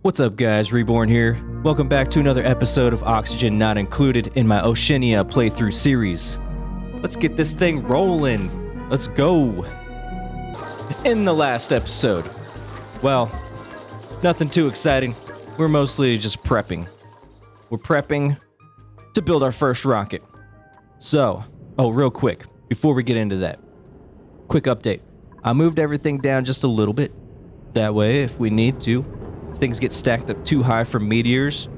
What's up guys, Reborn here. Welcome back to another episode of Oxygen Not Included in my Oceania playthrough series. Let's get this thing rolling. Let's go. In the last episode, well, nothing too exciting. We're mostly just prepping. We're prepping to build our first rocket. So, real quick, before we get into that, quick update. I moved everything down just a little bit. That way, if we need to, things get stacked up too high from meteors,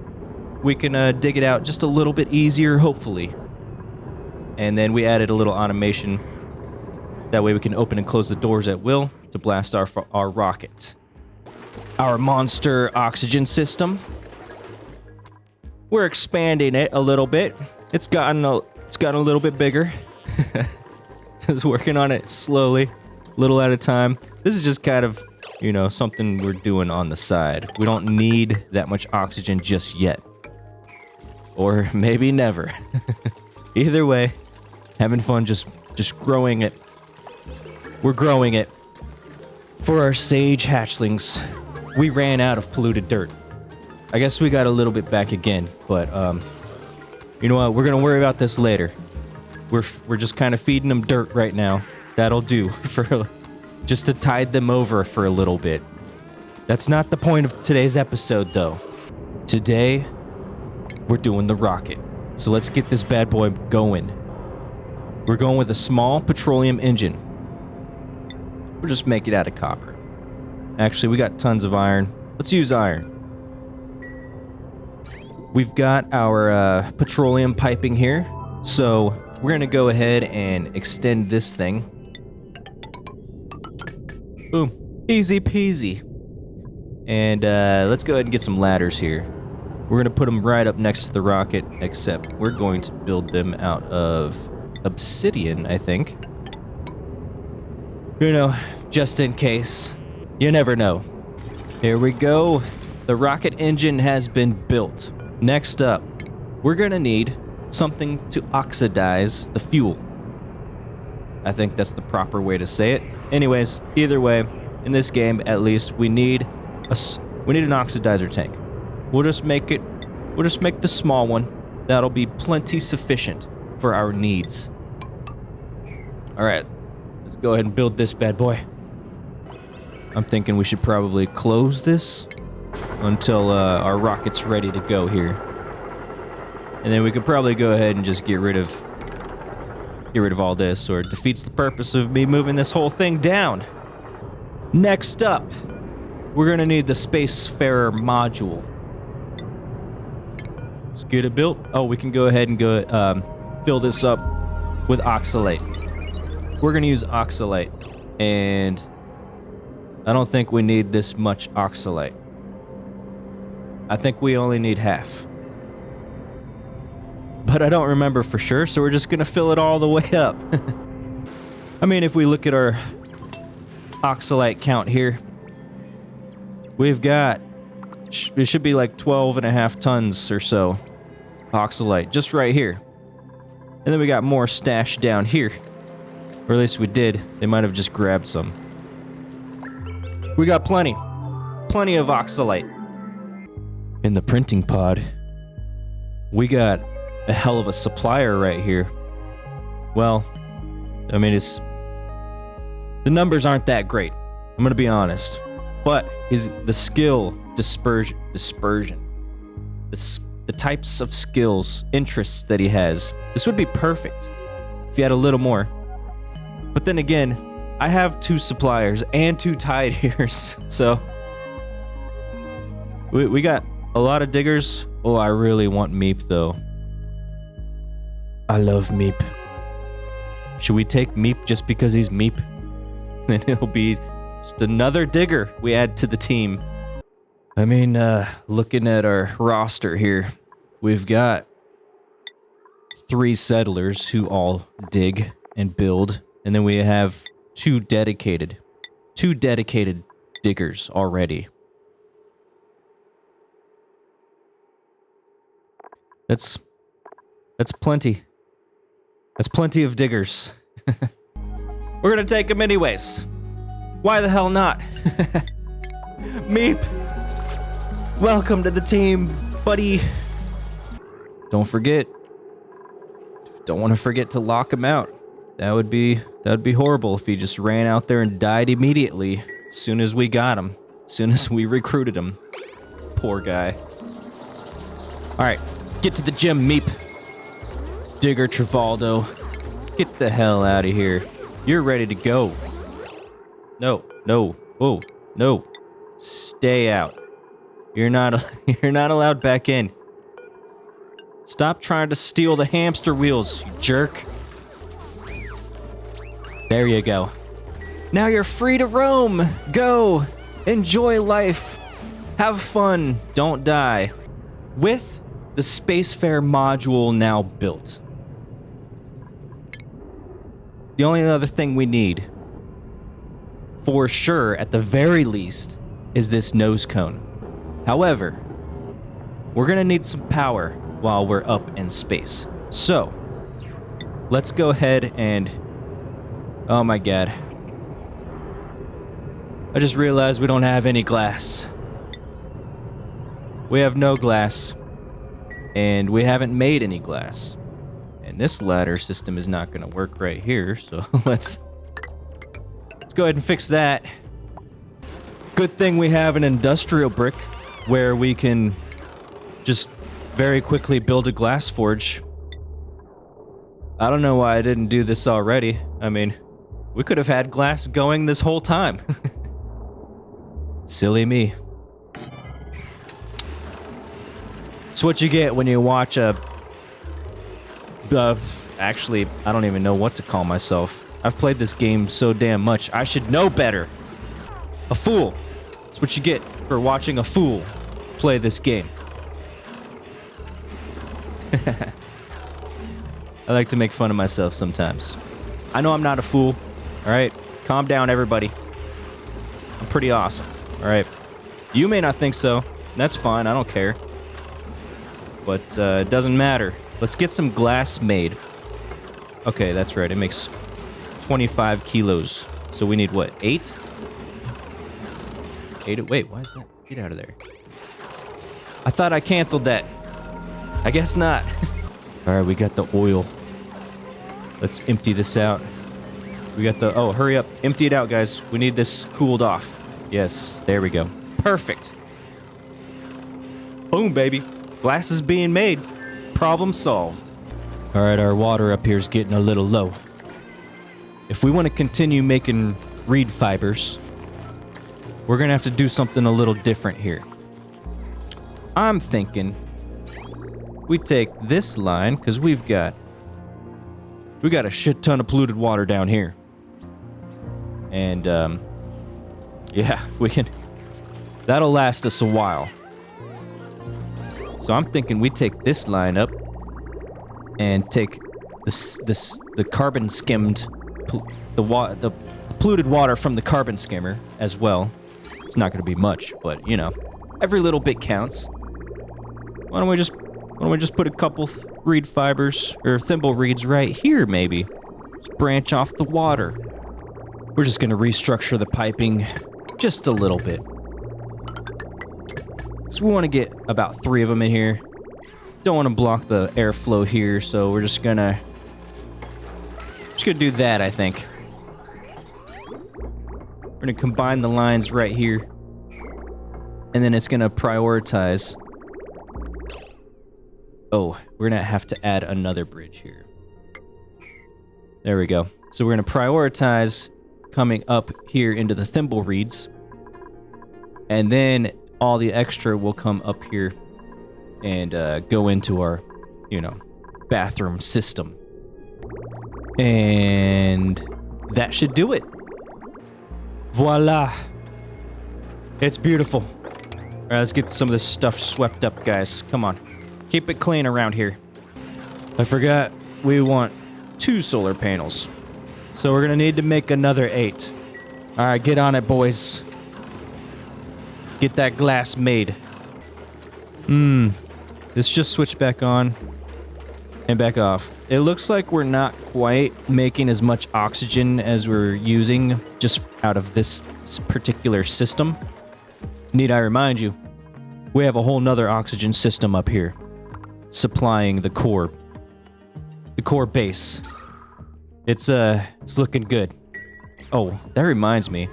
we can dig it out just a little bit easier, hopefully. And then we added a little automation. That way we can open and close the doors at will to blast our rocket. Our monster oxygen system. We're expanding it a little bit. It's gotten a little bit bigger. Just working on it slowly, little at a time. This is just kind of, you know, something we're doing on the side. We don't need that much oxygen just yet. Or maybe never. Either way, having fun just growing it. We're growing it. For our sage hatchlings, we ran out of polluted dirt. I guess we got a little bit back again, but you know what? We're gonna worry about this later. We're just kind of feeding them dirt right now. That'll do for just to tide them over for a little bit. That's not the point of today's episode, though. Today, we're doing the rocket. So let's get this bad boy going. We're going with a small petroleum engine. We'll just make it out of copper. Actually, we got tons of iron. Let's use iron. We've got our petroleum piping here. So we're going to go ahead and extend this thing. Boom. Easy peasy. And let's go ahead and get some ladders here. We're going to put them right up next to the rocket, except we're going to build them out of obsidian, I think. You know, just in case. You never know. Here we go. The rocket engine has been built. Next up, we're going to need something to oxidize the fuel. I think that's the proper way to say it. Anyways, either way, in this game at least, we need an oxidizer tank. We'll just make the small one. That'll be plenty sufficient for our needs. All right, let's go ahead and build this bad boy. I'm thinking we should probably close this until our rocket's ready to go here. And then we could probably go ahead and just get rid of all this, or it defeats the purpose of me moving this whole thing down. Next up, we're gonna need the Spacefarer module. Let's get it built. Oh, we can go ahead and fill this up with oxalate. We're gonna use oxalate, and I don't think we need this much oxalate. I think we only need half. But I don't remember for sure, so we're just gonna fill it all the way up. I mean, if we look at our oxalate count here, we've got, it should be like 12.5 tons or so oxalate just right here. And then we got more stashed down here, or at least we did. They might have just grabbed some. We got plenty of oxalate. In the printing pod, we got a hell of a supplier right here. Well, I mean, the numbers aren't that great. I'm gonna be honest, but the skill dispersion, the types of skills, interests that he has. This would be perfect if you had a little more. But then again, I have 2 suppliers and 2 tidiers, so we got a lot of diggers. Oh, I really want Meep though. I love Meep. Should we take Meep just because he's Meep? Then it'll be just another digger we add to the team. I mean, looking at our roster here, we've got 3 settlers who all dig and build, and then we have 2 dedicated diggers already. That's plenty. That's plenty of diggers. We're gonna take them anyways. Why the hell not? Meep! Welcome to the team, buddy. Don't forget. Don't want to forget to lock him out. That would be horrible if he just ran out there and died immediately as soon as we got him. As soon as we recruited him. Poor guy. Alright, get to the gym, Meep. Digger Travaldo. Get the hell out of here. You're ready to go. No, no, whoa, no. Stay out. You're not allowed back in. Stop trying to steal the hamster wheels, you jerk. There you go. Now you're free to roam. Go. Enjoy life. Have fun. Don't die. With the Spacefair module now built. The only other thing we need, for sure, at the very least, is this nose cone. However, we're gonna need some power while we're up in space. So, let's go ahead and... Oh my god. I just realized we don't have any glass. We have no glass. And we haven't made any glass. And this ladder system is not gonna work right here, so let's go ahead and fix that. Good thing we have an industrial brick where we can just very quickly build a glass forge. I don't know why I didn't do this already. I mean, we could have had glass going this whole time. Silly me. It's what you get when you watch a... actually, I don't even know what to call myself. I've played this game so damn much. I should know better. A fool. That's what you get for watching a fool play this game. I like to make fun of myself sometimes. I know I'm not a fool. Alright? Calm down, everybody. I'm pretty awesome. Alright? You may not think so. That's fine. I don't care. But it doesn't matter. Let's get some glass made. Okay, that's right. It makes 25 kilos. So we need what? 8? 8? Wait, why is that? Get out of there. I thought I canceled that. I guess not. Alright, we got the oil. Let's empty this out. We got the... Oh, hurry up. Empty it out, guys. We need this cooled off. Yes, there we go. Perfect. Boom, baby. Glass is being made. Problem solved. Alright, our water up here is getting a little low. If we want to continue making reed fibers, we're going to have to do something a little different here. I'm thinking we take this line, because we got a shit ton of polluted water down here. And, yeah, we can... That'll last us a while. So I'm thinking we take this line up and take the carbon skimmed... the polluted water from the carbon skimmer as well. It's not going to be much, but, you know, every little bit counts. Why don't we just put a couple reed fibers, or thimble reeds right here, maybe? Just branch off the water. We're just going to restructure the piping just a little bit. So we want to get about 3 of them in here. Don't want to block the airflow here, so we're just gonna do that, I think. We're gonna combine the lines right here, and then it's gonna prioritize. Oh, we're gonna have to add another bridge here. There we go. So we're gonna prioritize coming up here into the thimble reeds, and then all the extra will come up here and go into our, you know, bathroom system. And that should do it. Voila. It's beautiful. All right, let's get some of this stuff swept up, guys. Come on. Keep it clean around here. I forgot we want 2 solar panels. So we're going to need to make another 8. All right, get on it, boys. Get that glass made. Let's just switch back on and back off. It looks like we're not quite making as much oxygen as we're using just out of this particular system. Need I remind you, we have a whole nother oxygen system up here supplying the core base. It's looking good. Oh, that reminds me.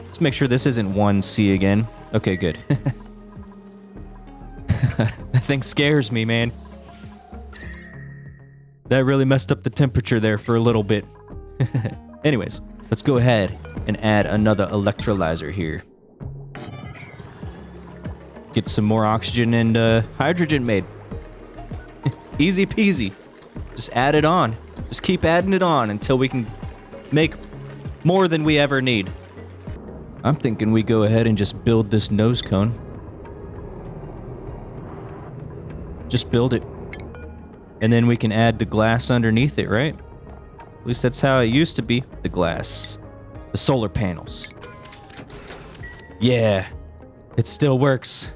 Let's make sure this isn't 1C again. Okay, good. That thing scares me, man. That really messed up the temperature there for a little bit. Anyways, let's go ahead and add another electrolyzer here. Get some more oxygen and hydrogen made. Easy peasy. Just add it on. Just keep adding it on until we can make more than we ever need. I'm thinking we go ahead and just build this nose cone. Just build it. And then we can add the glass underneath it, right? At least that's how it used to be. The glass. The solar panels. Yeah. It still works.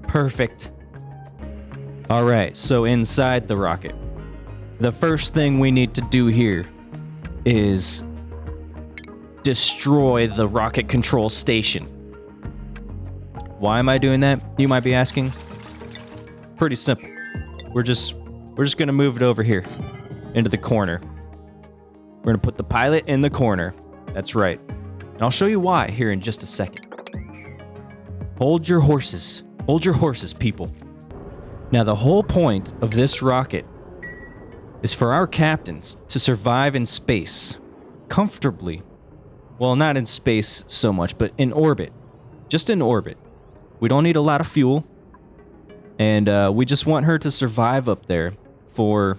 Perfect. Alright, so inside the rocket. The first thing we need to do here is destroy the rocket control station. Why am I doing that? You might be asking. Pretty simple. We're just gonna move it over here into the corner. We're gonna put the pilot in the corner. That's right. And I'll show you why here in just a second. Hold your horses. Hold your horses, people. Now, the whole point of this rocket is for our captains to survive in space comfortably. Well, not in space so much, but in orbit. Just in orbit. We don't need a lot of fuel. And we just want her to survive up there for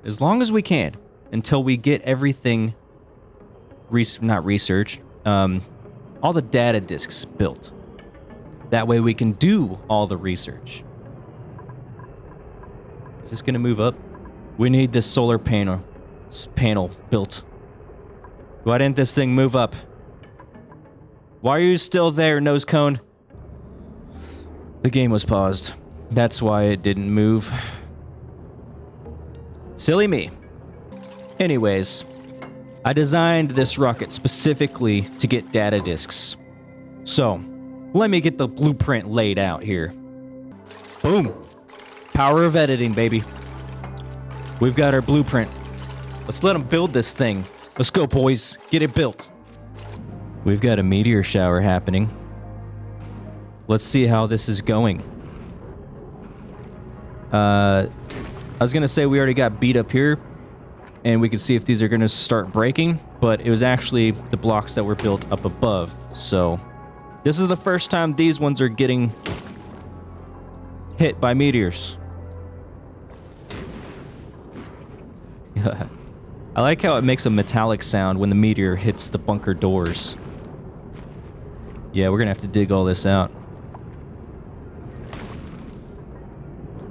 as long as we can until we get everything not researched, all the data disks built. That way we can do all the research. Is this gonna move up? We need this solar panel built. Why didn't this thing move up? Why are you still there, nose cone? The game was paused. That's why it didn't move. Silly me. Anyways, I designed this rocket specifically to get data disks. So, let me get the blueprint laid out here. Boom. Power of editing, baby. We've got our blueprint. Let's let them build this thing. Let's go, boys. Get it built. We've got a meteor shower happening. Let's see how this is going. I was going to say we already got beat up here, and we can see if these are going to start breaking, but it was actually the blocks that were built up above. So this is the first time these ones are getting hit by meteors. I like how it makes a metallic sound when the meteor hits the bunker doors. Yeah, we're gonna have to dig all this out.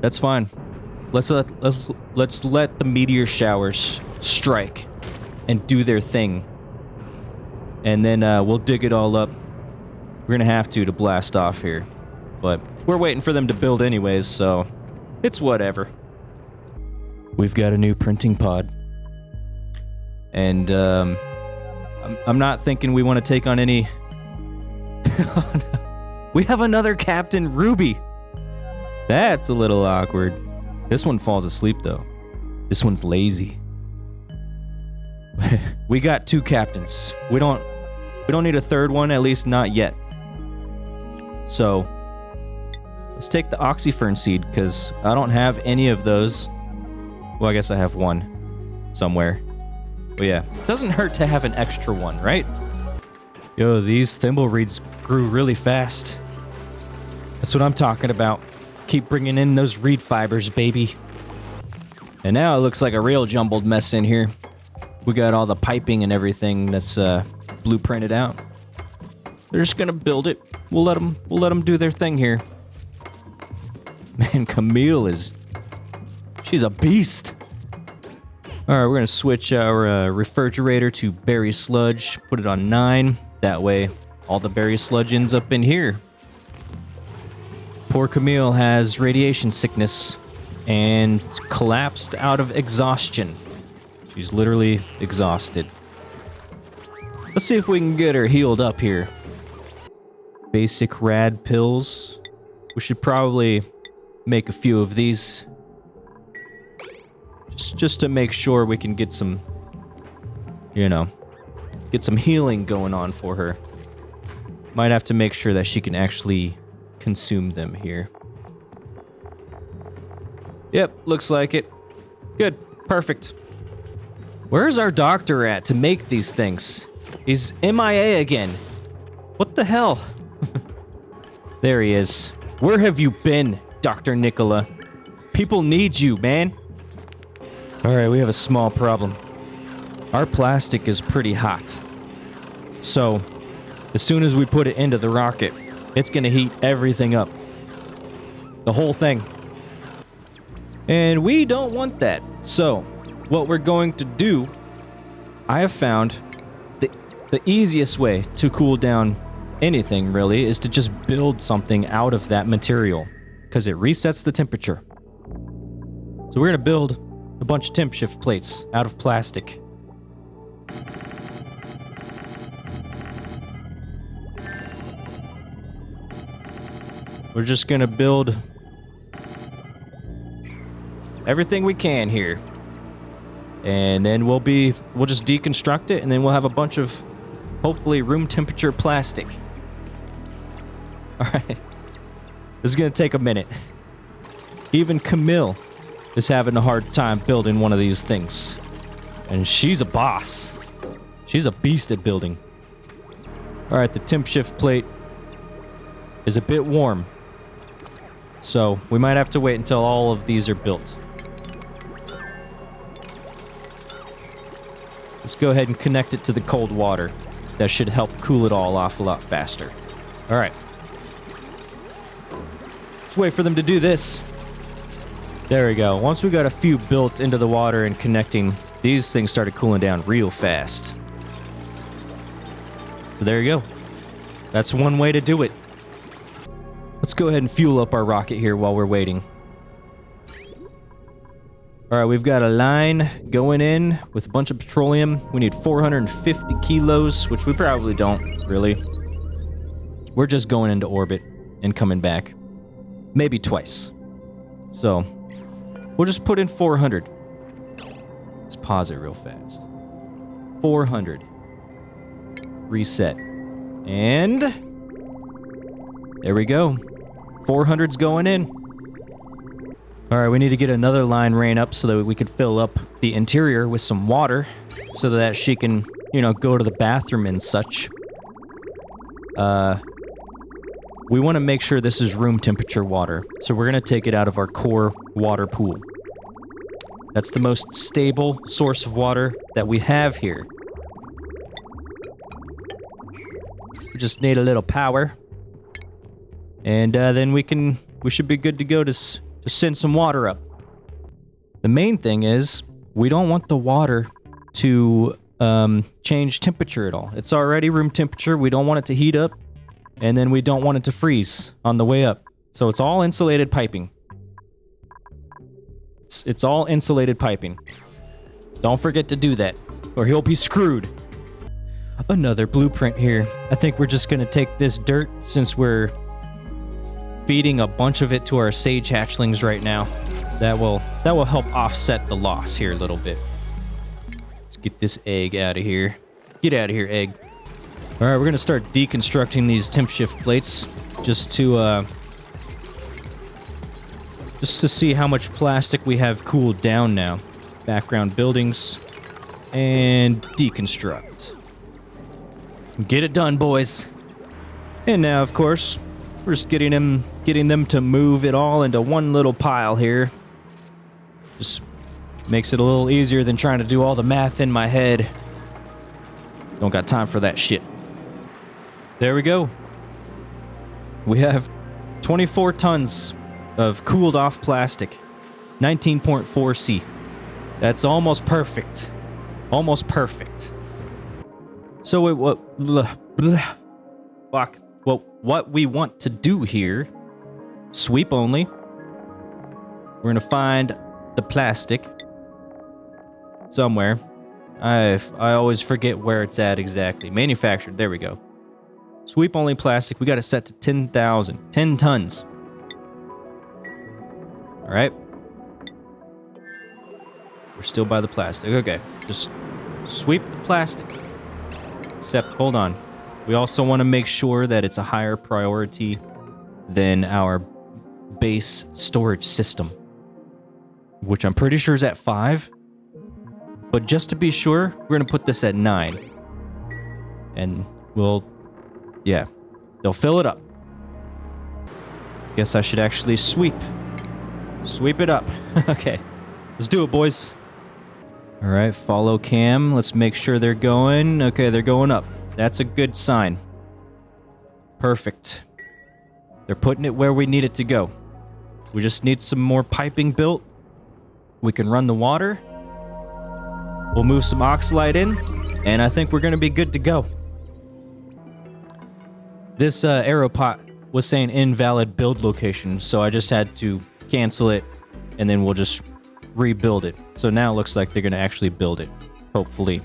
That's fine. Let's let the meteor showers strike and do their thing. And then we'll dig it all up. We're gonna have to blast off here. But we're waiting for them to build anyways, so it's whatever. We've got a new printing pod. And I'm not thinking we want to take on any... Oh, no. We have another Captain Ruby. That's a little awkward. This one falls asleep though. This one's lazy. We got two captains. We don't need a third one, at least not yet. So let's take the oxyfern seed, because I don't have any of those. Well, I guess I have one somewhere. But yeah, it doesn't hurt to have an extra one, right? Yo, these thimble reeds grew really fast. That's what I'm talking about. Keep bringing in those reed fibers, baby. And now it looks like a real jumbled mess in here. We got all the piping and everything that's blueprinted out. They're just gonna build it. We'll let them do their thing here. Man, Camille she's a beast. All right, we're gonna switch our refrigerator to berry sludge. Put it on 9. That way, all the berry sludge ends up in here. Poor Camille has radiation sickness and collapsed out of exhaustion. She's literally exhausted. Let's see if we can get her healed up here. Basic rad pills. We should probably make a few of these. Just to make sure we can get some, you know, get some healing going on for her. Might have to make sure that she can actually consume them here. Yep, looks like it. Good, perfect. Where's our doctor at to make these things? He's MIA again. What the hell? There he is. Where have you been, Dr. Nicola? People need you, man. Alright, we have a small problem. Our plastic is pretty hot. So, as soon as we put it into the rocket, it's gonna heat everything up. The whole thing. And we don't want that. So, what we're going to do, I have found the easiest way to cool down anything, really, is to just build something out of that material, because it resets the temperature. So we're going to build a bunch of temp shift plates out of plastic. We're just going to build everything we can here. And then we'll just deconstruct it, and then we'll have a bunch of, hopefully, room temperature plastic. Alright. This is gonna take a minute. Even Camille is having a hard time building one of these things. And she's a boss. She's a beast at building. Alright, the temp shift plate is a bit warm. So, we might have to wait until all of these are built. Let's go ahead and connect it to the cold water. That should help cool it all off a lot faster. Alright. Let's wait for them to do this. There we go. Once we got a few built into the water and connecting, these things started cooling down real fast. So there you go. That's one way to do it. Let's go ahead and fuel up our rocket here while we're waiting. Alright, we've got a line going in with a bunch of petroleum. We need 450 kilos, which we probably don't, really. We're just going into orbit and coming back. Maybe twice. So, we'll just put in 400. Let's pause it real fast. 400. Reset. And there we go. 400's going in. Alright, we need to get another line ran up so that we can fill up the interior with some water so that she can, you know, go to the bathroom and such. We want to make sure this is room temperature water, so we're going to take it out of our core water pool. That's the most stable source of water that we have here. We just need a little power. And then we should be good to go to send some water up. The main thing is, we don't want the water to change temperature at all. It's already room temperature. We don't want it to heat up, and then we don't want it to freeze on the way up. So it's all insulated piping. It's all insulated piping. Don't forget to do that, or he'll be screwed. Another blueprint here. I think we're just gonna take this dirt, since we're feeding a bunch of it to our sage hatchlings right now. That will help offset the loss here a little bit. Let's get this egg out of here. Get out of here, egg. All right, we're gonna start deconstructing these temp shift plates just to see how much plastic we have cooled down now. Background buildings and deconstruct. Get it done, boys. And now, of course, we're just getting them to move it all into one little pile here. Just makes it a little easier than trying to do all the math in my head. Don't got time for that shit. There we go. We have 24 tons of cooled off plastic. 19.4 C. That's almost perfect. Almost perfect. So what we want to do here, sweep only. We're gonna find the plastic somewhere. I always forget where it's at exactly. Manufactured, there we go. Sweep only plastic, we got it set to 10,000, 10 tons. All right. We're still by the plastic. Okay, just sweep the plastic. Except, hold on. We also want to make sure that it's a higher priority than our base storage system, which I'm pretty sure is at 5. But just to be sure, we're going to put this at 9. And yeah, they'll fill it up. Guess I should actually sweep it up. Okay, let's do it, boys. All right, follow cam. Let's make sure they're going. Okay, they're going up. That's a good sign. Perfect. They're putting it where we need it to go. We just need some more piping built. We can run the water. We'll move some oxalite in, and I think we're going to be good to go. This arrow pot was saying invalid build location, so I just had to cancel it, and then we'll just rebuild it. So now it looks like they're going to actually build it. Hopefully.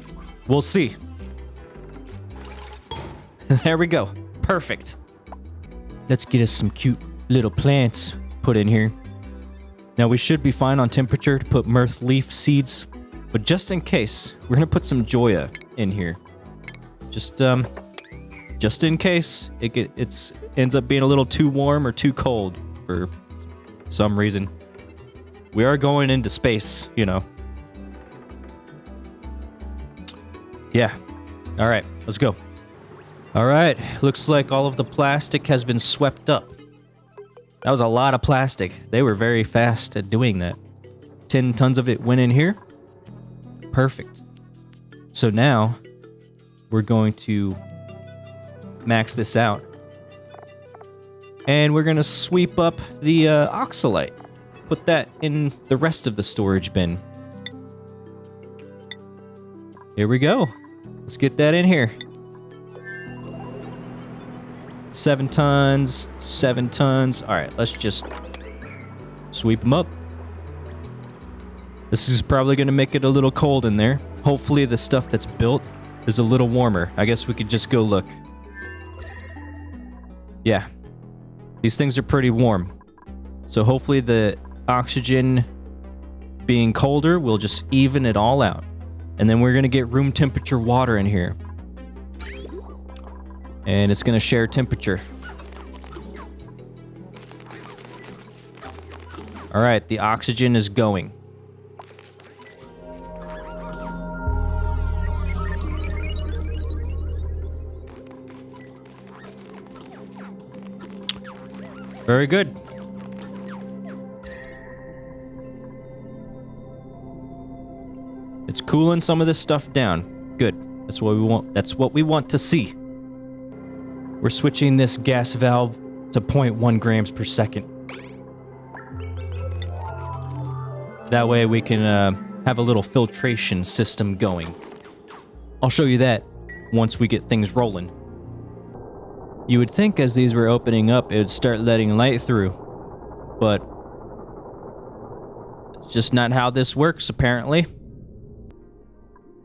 We'll see. There we go. Perfect. Let's get us some cute little plants put in here. Now we should be fine on temperature to put mirth leaf seeds, but just in case, we're going to put some Joya in here. Just in case it ends up being a little too warm or too cold for some reason. We are going into space, you know. Yeah. All right, let's go. All right, looks like all of the plastic has been swept up. That was a lot of plastic. They were very fast at doing that. 10 tons of it went in here. Perfect. So now we're going to max this out. And we're going to sweep up the oxalite. Put that in the rest of the storage bin. Here we go. Let's get that in here. 7 tons, 7 tons. All right, let's just sweep them up. This is probably going to make it a little cold in there. Hopefully the stuff that's built is a little warmer. I guess we could just go look. Yeah. These things are pretty warm. So hopefully the oxygen being colder will just even it all out. And then we're going to get room temperature water in here. And it's going to share temperature. All right, the oxygen is going. Very good. It's cooling some of this stuff down. Good. That's what we want. That's what we want to see. We're switching this gas valve to 0.1 grams per second. That way we can have a little filtration system going. I'll show you that once we get things rolling. You would think as these were opening up, it would start letting light through. But it's just not how this works, apparently.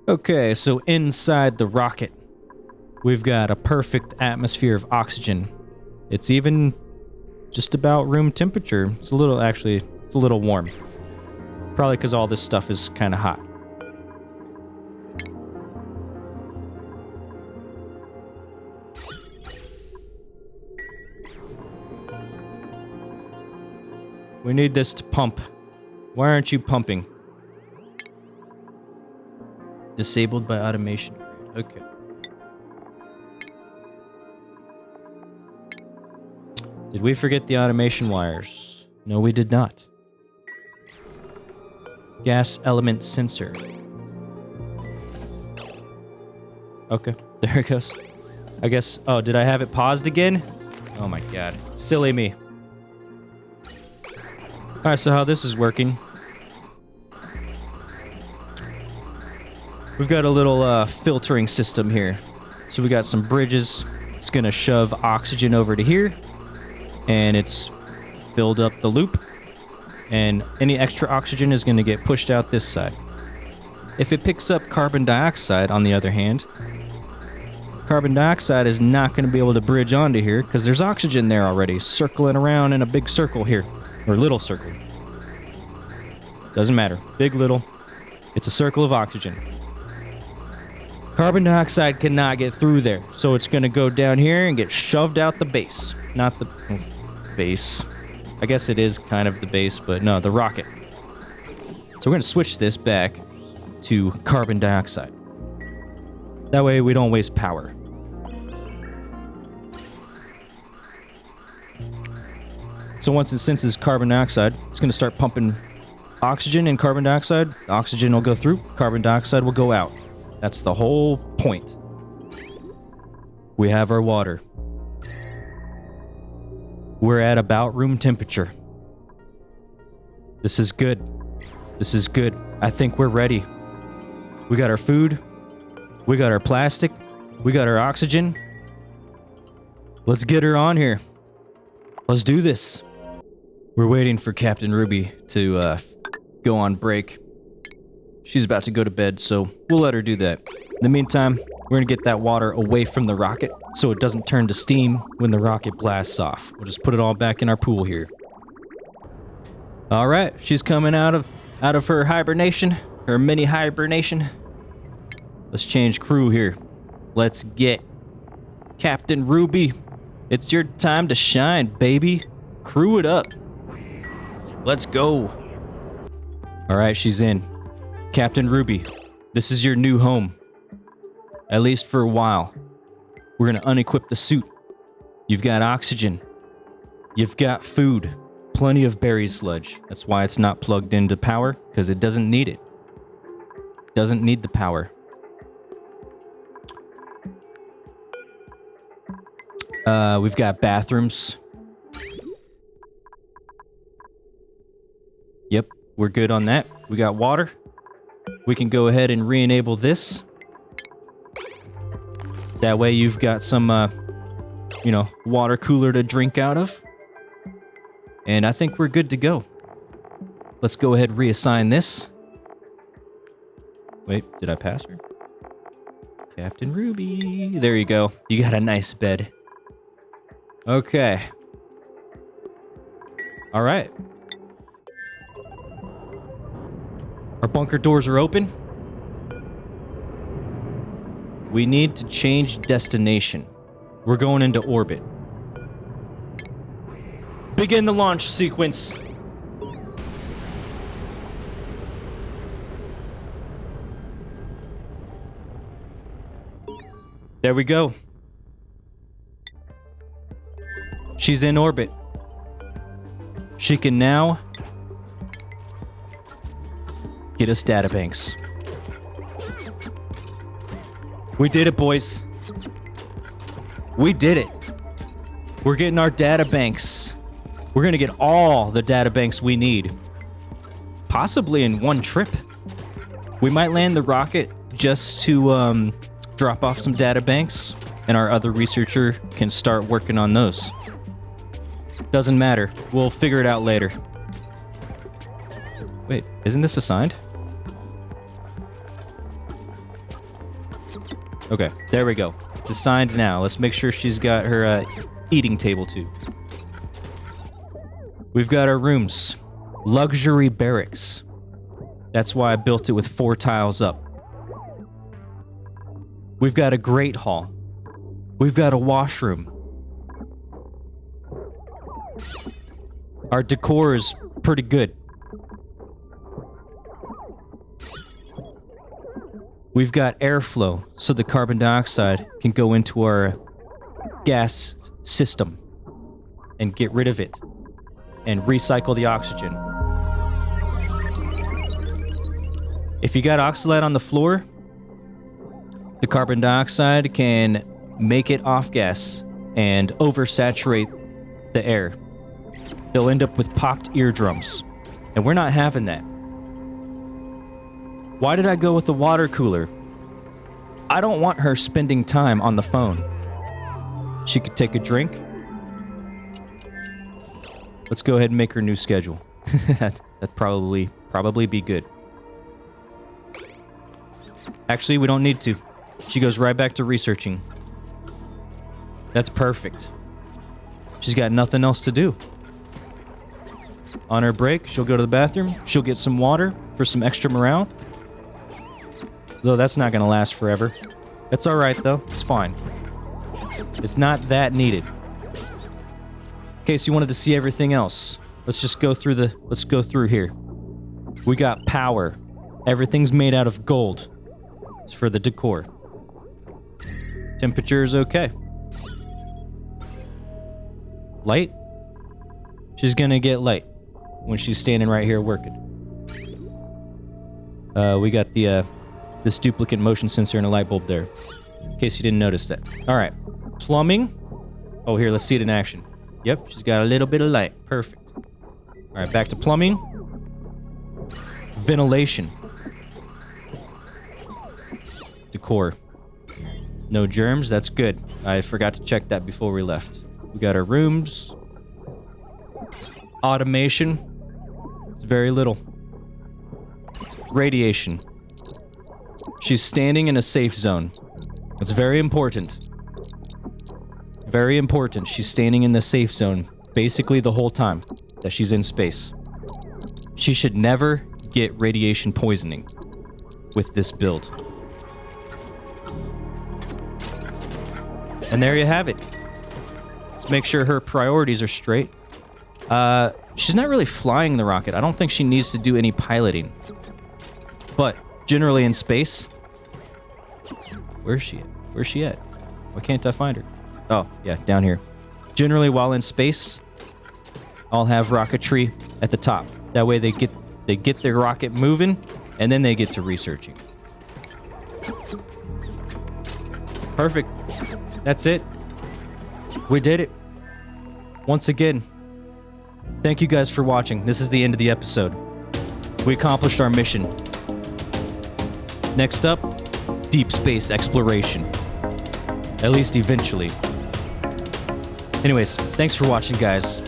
Okay, so inside the rocket, we've got a perfect atmosphere of oxygen. It's even just about room temperature. It's a little warm. Probably because all this stuff is kind of hot. We need this to pump. Why aren't you pumping? Disabled by automation. Okay. Did we forget the automation wires? No, we did not. Gas element sensor. Okay, there it goes. I guess, oh, did I have it paused again? Oh my god, silly me. Alright, so how this is working. We've got a little filtering system here. So we got some bridges. It's gonna shove oxygen over to here. And it's filled up the loop. And any extra oxygen is gonna get pushed out this side. If it picks up carbon dioxide, on the other hand, carbon dioxide is not gonna be able to bridge onto here because there's oxygen there already, circling around in a big circle here. Or little circle. Doesn't matter. Big, little. It's a circle of oxygen. Carbon dioxide cannot get through there, so it's going to go down here and get shoved out the base. Not the base. I guess it is kind of the base, but no, the rocket. So we're going to switch this back to carbon dioxide. That way we don't waste power. So once it senses carbon dioxide, it's going to start pumping oxygen and carbon dioxide. Oxygen will go through, carbon dioxide will go out. That's the whole point. We have our water. We're at about room temperature. This is good. This is good. I think we're ready. We got our food. We got our plastic. We got our oxygen. Let's get her on here. Let's do this. We're waiting for Captain Ruby to go on break. She's about to go to bed, so we'll let her do that. In the meantime, we're gonna get that water away from the rocket so it doesn't turn to steam when the rocket blasts off. We'll just put it all back in our pool here. All right, she's coming out of her hibernation, her mini hibernation. Let's change crew here. Let's get Captain Ruby. It's your time to shine, baby. Crew it up. Let's go. All right, she's in. Captain Ruby, this is your new home. At least for a while. We're gonna unequip the suit. You've got oxygen. You've got food. Plenty of berry sludge. That's why it's not plugged into power, because it doesn't need it. Doesn't need the power. We've got bathrooms. Yep, we're good on that. We got water. We can go ahead and re-enable this. That way you've got some, water cooler to drink out of. And I think we're good to go. Let's go ahead and reassign this. Wait, did I pass her? Captain Ruby. There you go. You got a nice bed. Okay. All right. Our bunker doors are open. We need to change destination. We're going into orbit. Begin the launch sequence. There we go. She's in orbit. She can now get us databanks. We did it, boys. We did it. We're getting our databanks. We're gonna get all the databanks we need. Possibly in one trip. We might land the rocket just to drop off some databanks, and our other researcher can start working on those. Doesn't matter. We'll figure it out later. Wait, isn't this assigned? Okay, there we go. It's assigned now. Let's make sure she's got her eating table too. We've got our rooms. Luxury barracks. That's why I built it with 4 tiles up. We've got a great hall. We've got a washroom. Our decor is pretty good. We've got airflow, so the carbon dioxide can go into our gas system and get rid of it and recycle the oxygen. If you got oxalate on the floor, the carbon dioxide can make it off gas and oversaturate the air. They'll end up with popped eardrums, and we're not having that. Why did I go with the water cooler? I don't want her spending time on the phone. She could take a drink. Let's go ahead and make her new schedule. That'd probably be good. Actually, we don't need to. She goes right back to researching. That's perfect. She's got nothing else to do. On her break, she'll go to the bathroom. She'll get some water for some extra morale. Though that's not going to last forever. It's all right, though. It's fine. It's not that needed. In case you wanted to see everything else, let's just go through let's go through here. We got power. Everything's made out of gold. It's for the decor. Temperature is okay. Light? She's gonna get light when she's standing right here working. We got this duplicate motion sensor and a light bulb there. In case you didn't notice that. Alright. Plumbing. Oh, here, let's see it in action. Yep, she's got a little bit of light. Perfect. Alright, back to plumbing. Ventilation. Decor. No germs, that's good. I forgot to check that before we left. We got our rooms. Automation. It's very little. Radiation. She's standing in a safe zone. It's very important. Very important. She's standing in the safe zone basically the whole time that she's in space. She should never get radiation poisoning with this build. And there you have it. Let's make sure her priorities are straight. She's not really flying the rocket. I don't think she needs to do any piloting. But generally in space... Where's she at? Where's she at? Why can't I find her? Oh, yeah, down here. Generally, while in space, I'll have rocketry at the top. That way they get their rocket moving, and then they get to researching. Perfect. That's it. We did it. Once again, thank you guys for watching. This is the end of the episode. We accomplished our mission. Next up, deep space exploration. At least eventually. Anyways, thanks for watching, guys.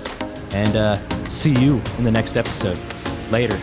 And see you in the next episode. Later.